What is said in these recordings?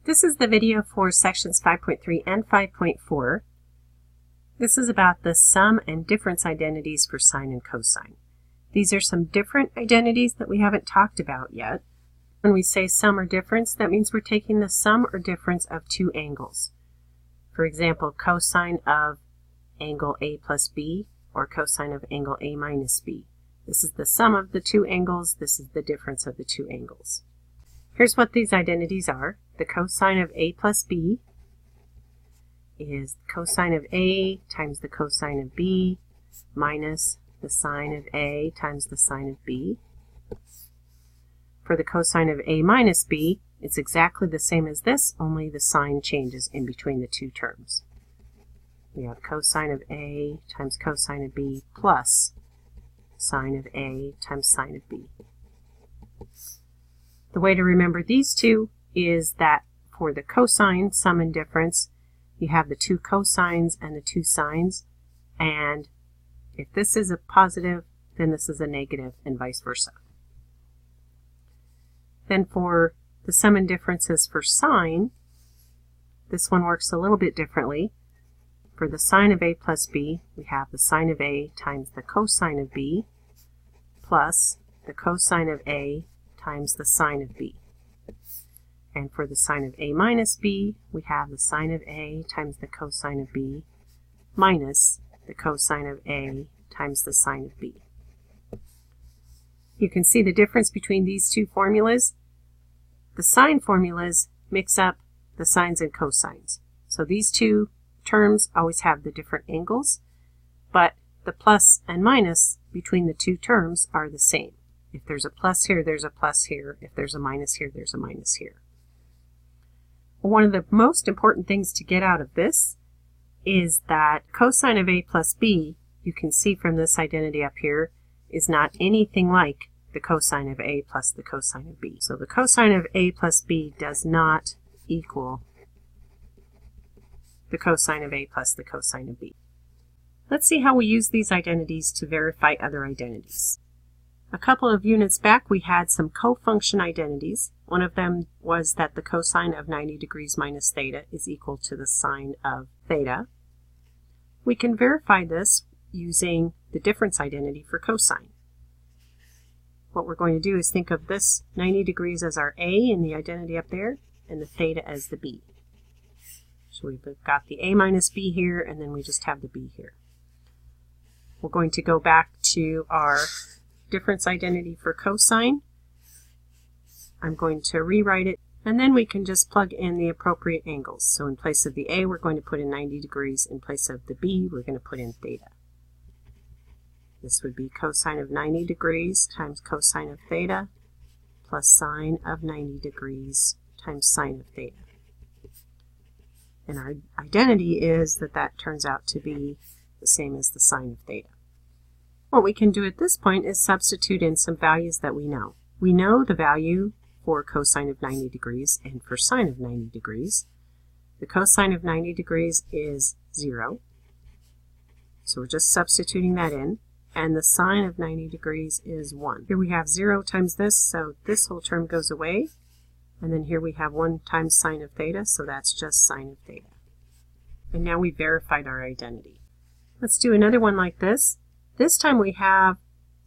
This is the video for sections 5.3 and 5.4. This is about the sum and difference identities for sine and cosine. These are some different identities that we haven't talked about yet. When we say sum or difference, that means we're taking the sum or difference of two angles. For example, cosine of angle A plus B or cosine of angle A minus B. This is the sum of the two angles. This is the difference of the two angles. Here's what these identities are. The cosine of A plus B is cosine of A times the cosine of B minus the sine of A times the sine of B. For the cosine of A minus B, it's exactly the same as this, only the sign changes in between the two terms. We have cosine of A times cosine of B plus sine of A times sine of B. The way to remember these two is that for the cosine sum and difference, you have the two cosines and the two sines, and if this is a positive, then this is a negative, and vice versa. Then for the sum and differences for sine, this one works a little bit differently. For the sine of A plus B, we have the sine of A times the cosine of B plus the cosine of A times the sine of B. And for the sine of A minus B, we have the sine of A times the cosine of B minus the cosine of A times the sine of B. You can see the difference between these two formulas. The sine formulas mix up the sines and cosines. So these two terms always have the different angles, but the plus and minus between the two terms are the same. If there's a plus here, there's a plus here. If there's a minus here, there's a minus here. One of the most important things to get out of this is that cosine of A plus B, you can see from this identity up here, is not anything like the cosine of A plus the cosine of B. So the cosine of A plus B does not equal the cosine of A plus the cosine of B. Let's see how we use these identities to verify other identities. A couple of units back, we had some cofunction identities. One of them was that the cosine of 90 degrees minus theta is equal to the sine of theta. We can verify this using the difference identity for cosine. What we're going to do is think of this 90 degrees as our A in the identity up there, and the theta as the B. So we've got the A minus B here, and then we just have the B here. We're going to go back to our difference identity for cosine. I'm going to rewrite it, and then we can just plug in the appropriate angles. So in place of the A, we're going to put in 90 degrees. In place of the B, we're going to put in theta. This would be cosine of 90 degrees times cosine of theta plus sine of 90 degrees times sine of theta. And our identity is that that turns out to be the same as the sine of theta. What we can do at this point is substitute in some values that we know. We know the value for cosine of 90 degrees and for sine of 90 degrees. The cosine of 90 degrees is 0. So we're just substituting that in. And the sine of 90 degrees is 1. Here we have 0 times this, so this whole term goes away. And then here we have 1 times sine of theta, so that's just sine of theta. And now we verified our identity. Let's do another one like this. This time we have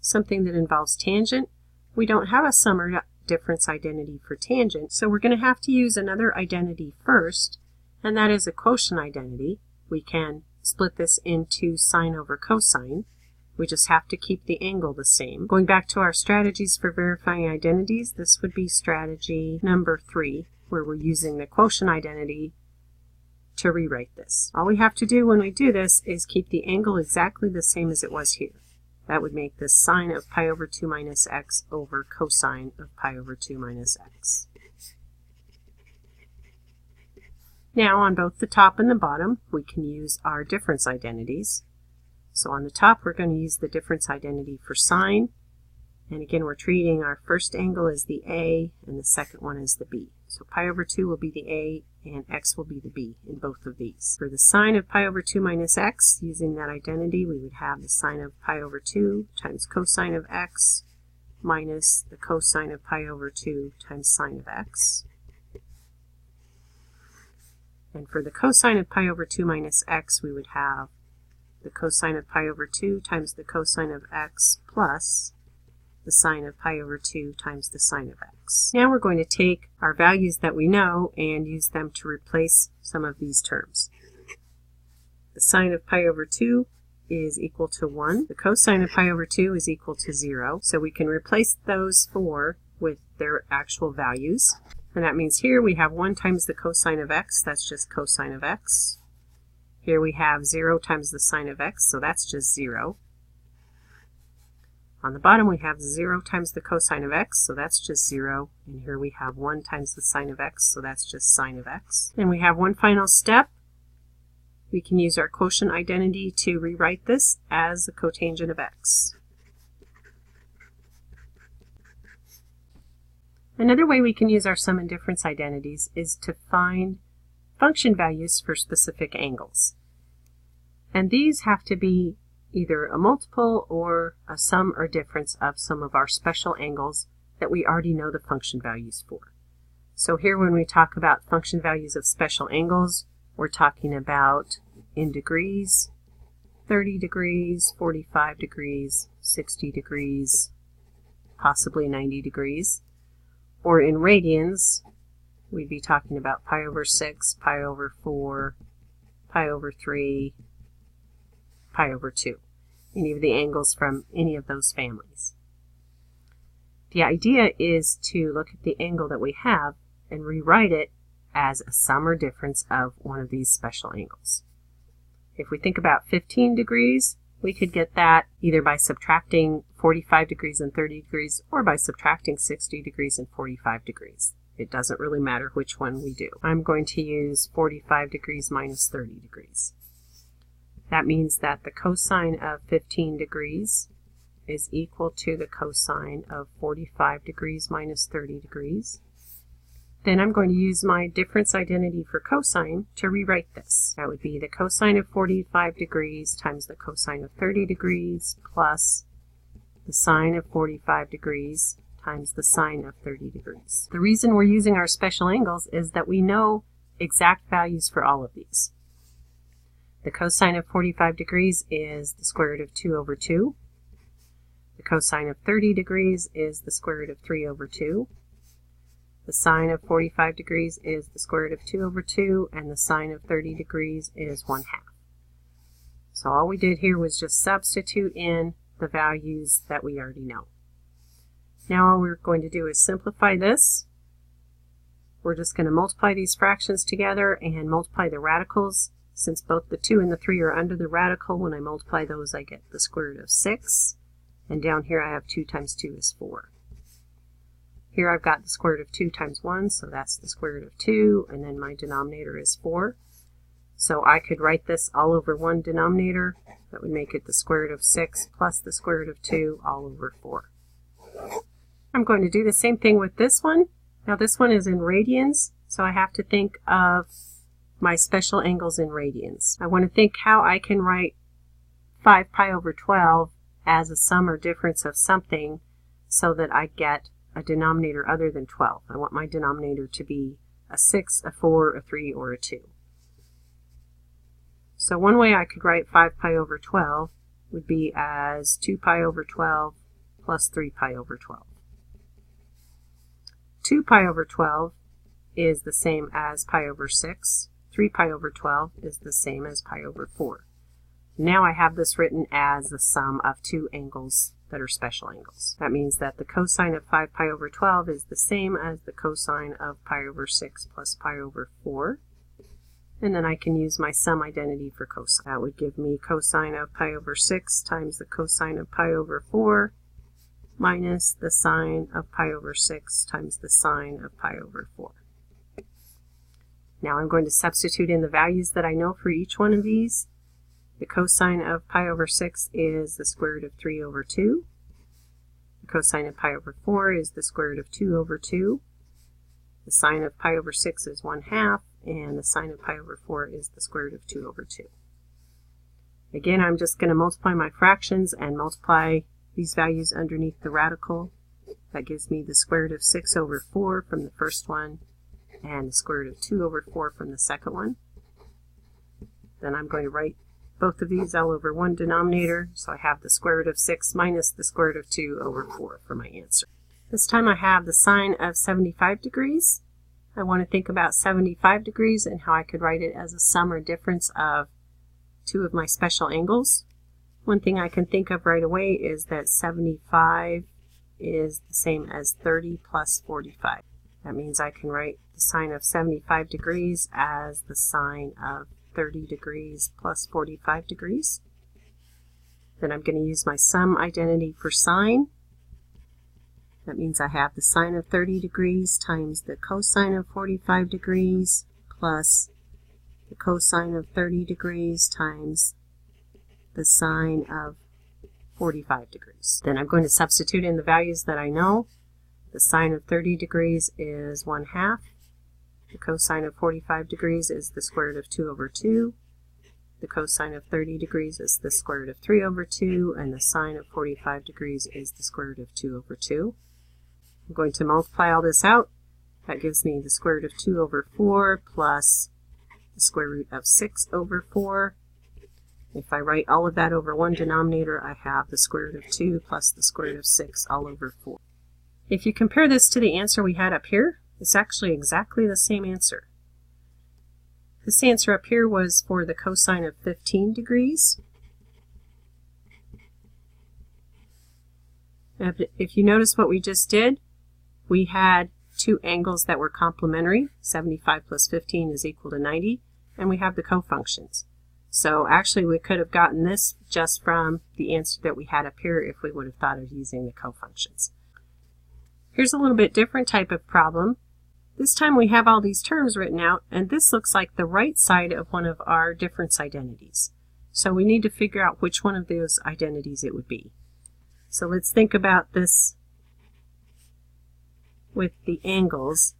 something that involves tangent. We don't have a sum or difference identity for tangent, so we're going to have to use another identity first, and that is a quotient identity. We can split this into sine over cosine. We just have to keep the angle the same. Going back to our strategies for verifying identities, this would be strategy number 3, where we're using the quotient identity to rewrite this. All we have to do when we do this is keep the angle exactly the same as it was here. That would make this sine of pi over 2 minus x over cosine of pi over 2 minus x. Now on both the top and the bottom, we can use our difference identities. So on the top, we're going to use the difference identity for sine. And again, we're treating our first angle as the A and the second one as the B. So pi over 2 will be the A and x will be the B in both of these. For the sine of pi over 2 minus x, using that identity, we would have the sine of pi over 2 times cosine of x minus the cosine of pi over 2 times sine of x. And for the cosine of pi over 2 minus x, we would have the cosine of pi over 2 times the cosine of x plus the sine of pi over 2 times the sine of x. Now we're going to take our values that we know and use them to replace some of these terms. The sine of pi over 2 is equal to 1. The cosine of pi over 2 is equal to 0. So we can replace those four with their actual values. And that means here we have 1 times the cosine of x, that's just cosine of x. Here we have 0 times the sine of x, so that's just 0. On the bottom we have 0 times the cosine of x, so that's just 0. And here we have 1 times the sine of x, so that's just sine of x. And we have one final step. We can use our quotient identity to rewrite this as the cotangent of x. Another way we can use our sum and difference identities is to find function values for specific angles. And these have to be either a multiple or a sum or difference of some of our special angles that we already know the function values for. So here when we talk about function values of special angles, we're talking about in degrees, 30 degrees, 45 degrees, 60 degrees, possibly 90 degrees. Or in radians, we'd be talking about pi over 6, pi over 4, pi over 3, pi over 2. Any of the angles from any of those families. The idea is to look at the angle that we have and rewrite it as a sum or difference of one of these special angles. If we think about 15 degrees, we could get that either by subtracting 45 degrees and 30 degrees or by subtracting 60 degrees and 45 degrees. It doesn't really matter which one we do. I'm going to use 45 degrees minus 30 degrees. That means that the cosine of 15 degrees is equal to the cosine of 45 degrees minus 30 degrees. Then I'm going to use my difference identity for cosine to rewrite this. That would be the cosine of 45 degrees times the cosine of 30 degrees plus the sine of 45 degrees times the sine of 30 degrees. The reason we're using our special angles is that we know exact values for all of these. The cosine of 45 degrees is the square root of 2 over 2. The cosine of 30 degrees is the square root of 3 over 2. The sine of 45 degrees is the square root of 2 over 2, and the sine of 30 degrees is 1/2. So all we did here was just substitute in the values that we already know. Now all we're going to do is simplify this. We're just going to multiply these fractions together and multiply the radicals. Since both the 2 and the 3 are under the radical, when I multiply those I get the square root of 6. And down here I have 2 times 2 is 4. Here I've got the square root of 2 times 1, so that's the square root of 2, and then my denominator is 4. So I could write this all over one denominator. That would make it the square root of 6 plus the square root of 2 all over 4. I'm going to do the same thing with this one. Now this one is in radians, so I have to think of my special angles in radians. I want to think how I can write 5 pi over 12 as a sum or difference of something so that I get a denominator other than 12. I want my denominator to be a 6, a 4, a 3, or a 2. So one way I could write 5 pi over 12 would be as 2 pi over 12 plus 3 pi over 12. 2 pi over 12 is the same as pi over 6. 3 pi over 12 is the same as pi over 4. Now I have this written as the sum of two angles that are special angles. That means that the cosine of 5 pi over 12 is the same as the cosine of pi over 6 plus pi over 4. And then I can use my sum identity for cosine. That would give me cosine of pi over 6 times the cosine of pi over 4 minus the sine of pi over 6 times the sine of pi over 4. Now I'm going to substitute in the values that I know for each one of these. The cosine of pi over 6 is the square root of 3 over 2. The cosine of pi over 4 is the square root of 2 over 2. The sine of pi over 6 is 1/2, and the sine of pi over 4 is the square root of 2 over 2. Again, I'm just going to multiply my fractions and multiply these values underneath the radical. That gives me the square root of 6 over 4 from the first one, and the square root of 2 over 4 from the second one. then I'm going to write both of these all over one denominator. So I have the square root of 6 minus the square root of 2 over 4 for my answer. This time I have the sine of 75 degrees. I want to think about 75 degrees and how I could write it as a sum or difference of two of my special angles. One thing I can think of right away is that 75 is the same as 30 plus 45. That means I can write the sine of 75 degrees as the sine of 30 degrees plus 45 degrees. Then I'm going to use my sum identity for sine. That means I have the sine of 30 degrees times the cosine of 45 degrees plus the cosine of 30 degrees times the sine of 45 degrees. Then I'm going to substitute in the values that I know. The sine of 30 degrees is 1/2. The cosine of 45 degrees is the square root of 2 over 2. The cosine of 30 degrees is the square root of 3 over 2. And the sine of 45 degrees is the square root of 2 over 2. I'm going to multiply all this out. That gives me the square root of 2 over 4 plus the square root of 6 over 4. If I write all of that over one denominator, I have the square root of 2 plus the square root of 6 all over 4. If you compare this to the answer we had up here, it's actually exactly the same answer. This answer up here was for the cosine of 15 degrees. If you notice what we just did, we had two angles that were complementary. 75 plus 15 is equal to 90, and we have the cofunctions. So actually we could have gotten this just from the answer that we had up here if we would have thought of using the cofunctions. Here's a little bit different type of problem. This time we have all these terms written out, and this looks like the right side of one of our difference identities. So we need to figure out which one of those identities it would be. So let's think about this with the angles.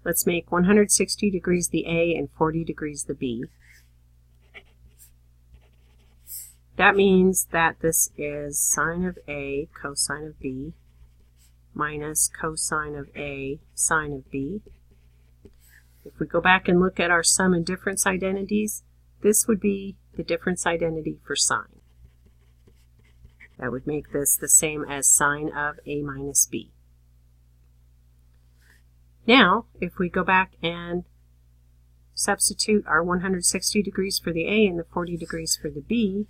Let's make 160 degrees the A and 40 degrees the B. That means that this is sine of A cosine of B minus cosine of A sine of B. If we go back and look at our sum and difference identities, this would be the difference identity for sine. That would make this the same as sine of A minus B. Now, if we go back and substitute our 160 degrees for the A and the 40 degrees for the B,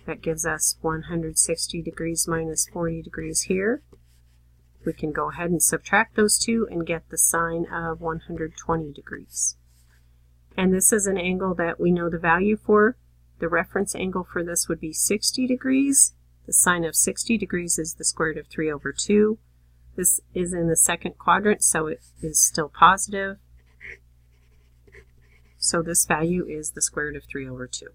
that gives us 160 degrees minus 40 degrees here. We can go ahead and subtract those two and get the sine of 120 degrees. And this is an angle that we know the value for. The reference angle for this would be 60 degrees. The sine of 60 degrees is the square root of 3 over 2. This is in the second quadrant, so it is still positive. So this value is the square root of 3 over 2.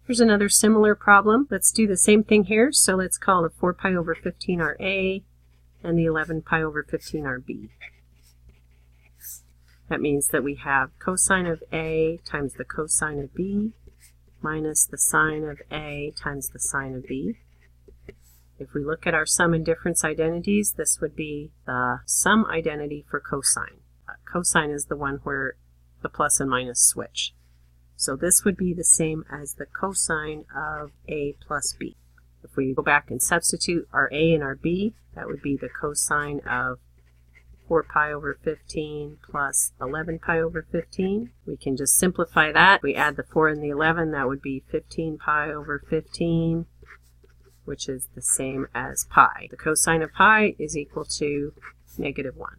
Here's another similar problem. Let's do the same thing here. So let's call the 4 pi over 15 our A and the 11 pi over 15 our B. That means that we have cosine of A times the cosine of B minus the sine of A times the sine of B. If we look at our sum and difference identities, this would be the sum identity for cosine. Cosine is the one where the plus and minus switch. So this would be the same as the cosine of A plus B. If we go back and substitute our A and our B, that would be the cosine of 4 pi over 15 plus 11 pi over 15. We can just simplify that. We add the 4 and the 11, that would be 15 pi over 15, which is the same as pi. The cosine of pi is equal to -1.